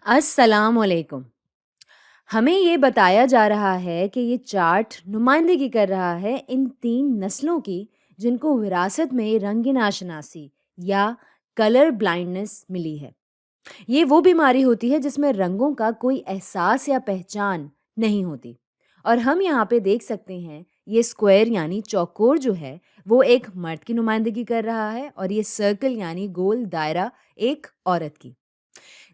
अस्सलाम वालेकुम। हमें ये बताया जा रहा है कि ये चार्ट नुमाइंदगी कर रहा है इन 3 नस्लों की जिनको विरासत में रंग-ए-नाशनासी या कलर ब्लाइंडनेस मिली है। ये वो बीमारी होती है जिसमें रंगों का कोई एहसास या पहचान नहीं होती। और हम यहाँ पे देख सकते हैं ये स्क्वायर यानी चौकोर जो है वो एक मर्द की नुमाइंदगी कर रहा है और ये सर्कल यानी गोल दायरा एक औरत की।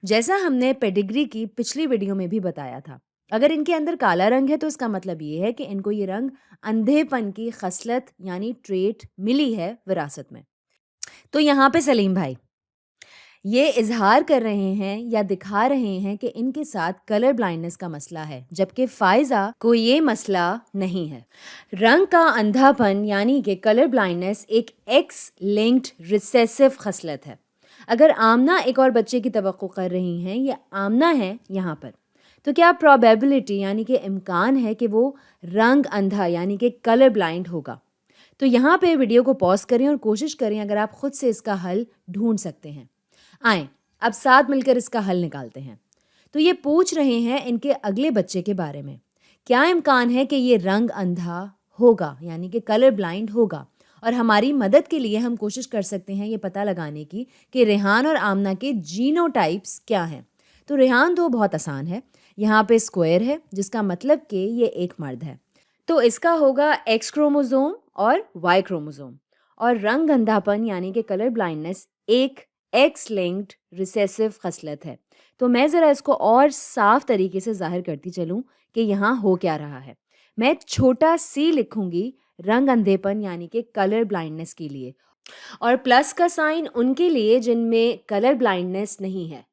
जैसा हमने पेडिग्री की पिछली वीडियो में भी बताया था, अगर इनके अंदर काला रंग है तो इसका मतलब ये है कि इनको ये रंग अंधेपन की खसलत यानी ट्रेट मिली है विरासत में। तो यहाँ पे सलीम भाई ये इजहार कर रहे हैं या दिखा रहे हैं कि इनके साथ कलर ब्लाइंडनेस का मसला है, जबकि फायजा को ये मसला नहीं है। रंग का अंधापन यानी कि कलर ब्लाइंडनेस एक एक्स लिंक्ड रिसेसिव खसलत है। अगर आमना एक और बच्चे की तवक्को कर रही हैं, ये आमना है यहाँ पर, तो क्या प्रोबेबिलिटी यानी कि इम्कान है कि वो रंग अंधा यानी कि कलर ब्लाइंड होगा? तो यहाँ पे वीडियो को पॉज करें और कोशिश करें अगर आप खुद से इसका हल ढूंढ सकते हैं। आएं अब साथ मिलकर इसका हल निकालते हैं। तो ये पूछ रहे हैं इनके अगले बच्चे के बारे में, क्या इम्कान है कि ये रंग अंधा होगा यानी कि कलर ब्लाइंड होगा? और हमारी मदद के लिए हम कोशिश कर सकते हैं ये पता लगाने की कि रेहान और आमना के जीनोटाइप्स क्या हैं। तो रेहान तो बहुत आसान है, यहाँ पे स्क्वायर है जिसका मतलब कि ये एक मर्द है, तो इसका होगा एक्स क्रोमोसोम और वाई क्रोमोसोम। और रंग अंधापन यानी कि कलर ब्लाइंडनेस एक एक्स लिंक्ड रिसेसिव खसलत है। तो मैं ज़रा इसको और साफ तरीके से जाहिर करती चलूँ कि यहाँ हो क्या रहा है। मैं छोटा सी लिखूंगी रंग अंधेपन यानी कि कलर ब्लाइंडनेस के लिए, और प्लस का साइन उनके लिए जिनमें कलर ब्लाइंडनेस नहीं है।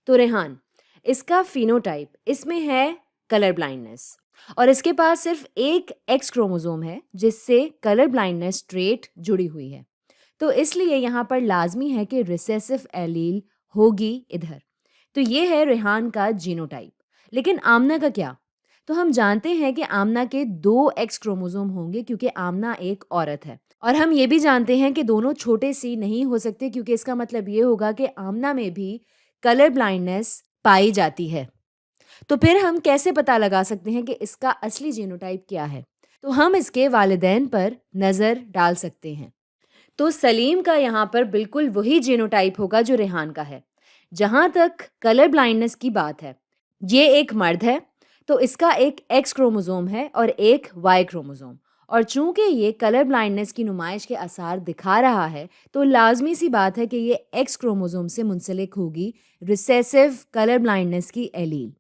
तो रेहान, इसका फिनोटाइप इसमें है कलर ब्लाइंडनेस और इसके पास सिर्फ एक एक्स क्रोमोसोम है जिससे कलर ब्लाइंडनेस ट्रेट जुड़ी हुई है। तो इसलिए यहाँ पर लाजमी है कि रिसेसिव एलील होगी इधर। तो ये है रेहान का जीनोटाइप। लेकिन आमना का क्या? तो हम जानते हैं कि आमना के 2 एक्स क्रोमोसोम होंगे क्योंकि आमना एक औरत है, और हम ये भी जानते हैं कि दोनों छोटे सी नहीं हो सकते क्योंकि इसका मतलब ये होगा कि आमना में भी कलर ब्लाइंडनेस पाई जाती है। तो फिर हम कैसे पता लगा सकते हैं कि इसका असली जीनोटाइप क्या है? तो हम इसके वालिदैन पर नज़र डाल सकते हैं। तो सलीम का यहाँ पर बिल्कुल वही जीनोटाइप होगा जो रेहान का है। जहाँ तक कलर ब्लाइंडनेस की बात है, ये एक मर्द है, तो इसका एक एक्स क्रोमोसोम है और एक वाई क्रोमोसोम। और चूंकि ये कलर ब्लाइंडनेस की नुमाइश के आसार दिखा रहा है, तो लाजमी सी बात है कि ये एक्स क्रोमोसोम से मुंसलिक होगी रिसेसिव कलर ब्लाइंडनेस की एलील।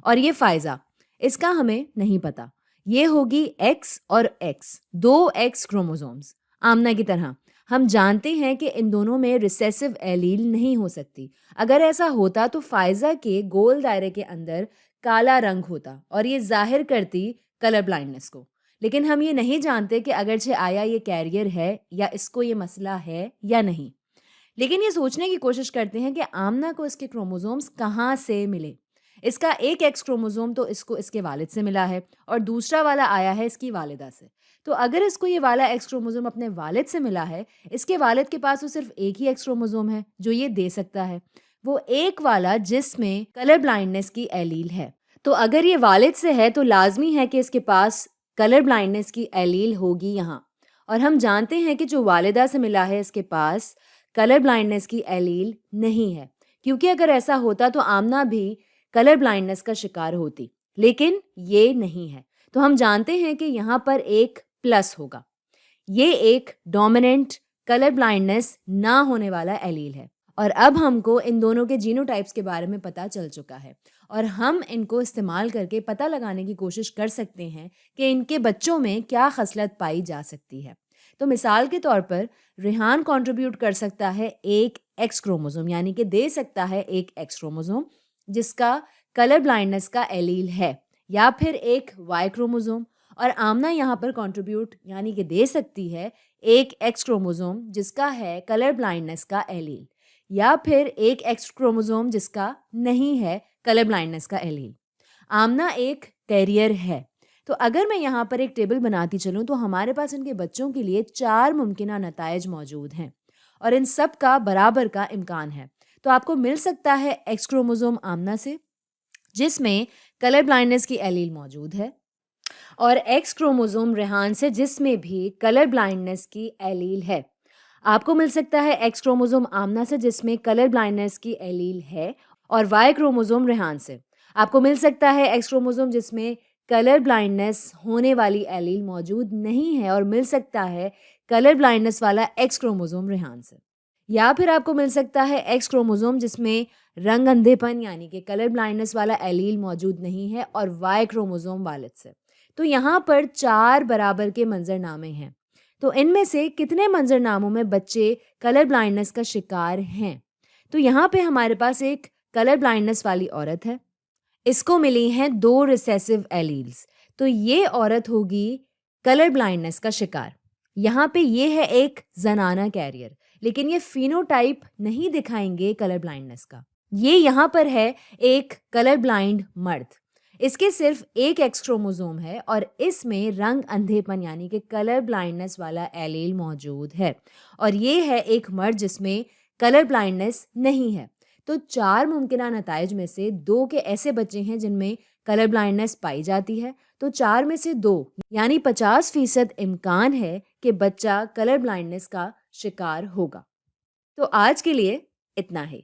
और ये फायजा, इसका हमें नहीं पता। ये होगी एक्स और एक्स, 2 एक्स क्रोमोसोम्स। आमना की तरह हम जानते हैं कि इन दोनों में रिसेसिव एलील नहीं हो सकती। अगर ऐसा होता तो फायजा के गोल दायरे के अंदर काला रंग होता और ये जाहिर करती कलर ब्लाइंडनेस को। लेकिन हम ये नहीं जानते कि अगरचे आया ये कैरियर है या इसको ये मसला है या नहीं। लेकिन ये सोचने की कोशिश करते हैं कि आमना को इसके क्रोमोसोम्स कहाँ से मिले। इसका एक एक्स क्रोमोसोम तो इसको इसके वालिद से मिला है और दूसरा वाला आया है इसकी वालिदा से। तो अगर इसको ये वाला एक्स क्रोमोसोम अपने वालिद से मिला है, इसके वालिद के पास तो सिर्फ एक ही एक्स क्रोमोसोम है जो ये दे सकता है, वो एक वाला जिसमें कलर ब्लाइंडनेस की एलील है। तो अगर ये वालिद से है तो लाजमी है कि इसके पास कलर ब्लाइंडनेस की एलील होगी यहाँ। और हम जानते हैं कि जो वालिदा से मिला है इसके पास कलर ब्लाइंडनेस की एलील नहीं है, क्योंकि अगर ऐसा होता तो आमना भी कलर ब्लाइंडनेस का शिकार होती, लेकिन ये नहीं है। तो हम जानते हैं कि यहाँ पर एक प्लस होगा। ये एक डोमिनेंट कलर ब्लाइंडनेस ना होने वाला एलील है। और अब हमको इन दोनों के जीनोटाइप्स के बारे में पता चल चुका है और हम इनको इस्तेमाल करके पता लगाने की कोशिश कर सकते हैं कि इनके बच्चों में क्या खसलत पाई जा सकती है। तो मिसाल के तौर पर रेहान कंट्रीब्यूट कर सकता है एक एक्स क्रोमोसोम यानी कि दे सकता है एक एक्स क्रोमोसोम जिसका कलर ब्लाइंडनेस का एलील है, या फिर एक वाई क्रोमोसोम। और आमना यहाँ पर कंट्रीब्यूट यानी कि दे सकती है एक एक्स क्रोमोसोम जिसका है कलर ब्लाइंडनेस का एलील, या फिर एक एक्स क्रोमोसोम जिसका नहीं है कलर ब्लाइंडनेस का एलील। आमना एक कैरियर है। तो अगर मैं यहाँ पर एक टेबल बनाती चलूँ तो हमारे पास इनके बच्चों के लिए 4 मुमकिन नतायज मौजूद हैं और इन सब का बराबर का इम्कान है। तो आपको मिल सकता है एक्स क्रोमोसोम आमना से, जिसमें कलर ब्लाइंडनेस की एलील मौजूद है, और एक्स क्रोमोसोम रेहान से जिसमें भी कलर ब्लाइंडनेस की एलील है। आपको मिल सकता है एक्स क्रोमोसोम आमना से जिसमें कलर ब्लाइंडनेस की एलील है, और वाई क्रोमोसोम रेहान से आपको मिल सकता है एक्स क्रोमोसोम जिसमें कलर ब्लाइंडनेस होने वाली एलील मौजूद नहीं है, और मिल सकता है कलर ब्लाइंडनेस वाला एक्स क्रोमोसोम रेहान से। या फिर आपको मिल सकता है एक्स क्रोमोसोम जिसमें रंग अंधेपन यानी कि कलर ब्लाइंडनेस वाला एलील मौजूद नहीं है, और वाई क्रोमोसोम वालिद से। तो यहाँ पर 4 बराबर के मंजरनामे हैं। तो इनमें से कितने मंजरनामों में बच्चे कलर ब्लाइंडनेस का शिकार हैं? तो यहाँ पे हमारे पास एक कलर ब्लाइंडनेस वाली औरत है। इसको मिली हैं 2 रिसेसिव एलील्स। तो ये औरत होगी कलर ब्लाइंडनेस का शिकार। यहाँ पे ये है एक ज़नाना कैरियर, लेकिन ये फ़िनोटाइप नहीं दिखाएँगे कलर ब्लाइंडनेस का। ये यहाँ पर है एक कलर ब्लाइंड मर्द। इसके सिर्फ़ एक एक्स क्रोमोसोम है, और इसमें रंग अंधेपन यानी कि कलर ब्लाइंडनेस वाला एलील मौजूद है, और ये है एक मर्द जिसमें कलर ब्लाइंडनेस नहीं है। तो 4 मुमकिना नताइज में से 2 के ऐसे बच्चे हैं जिनमें कलर ब्लाइंडनेस पाई जाती है। तो 4 में से 2 यानी 50% इम्कान है कि बच्चा कलर ब्लाइंडनेस का शिकार होगा। तो आज के लिए इतना ही।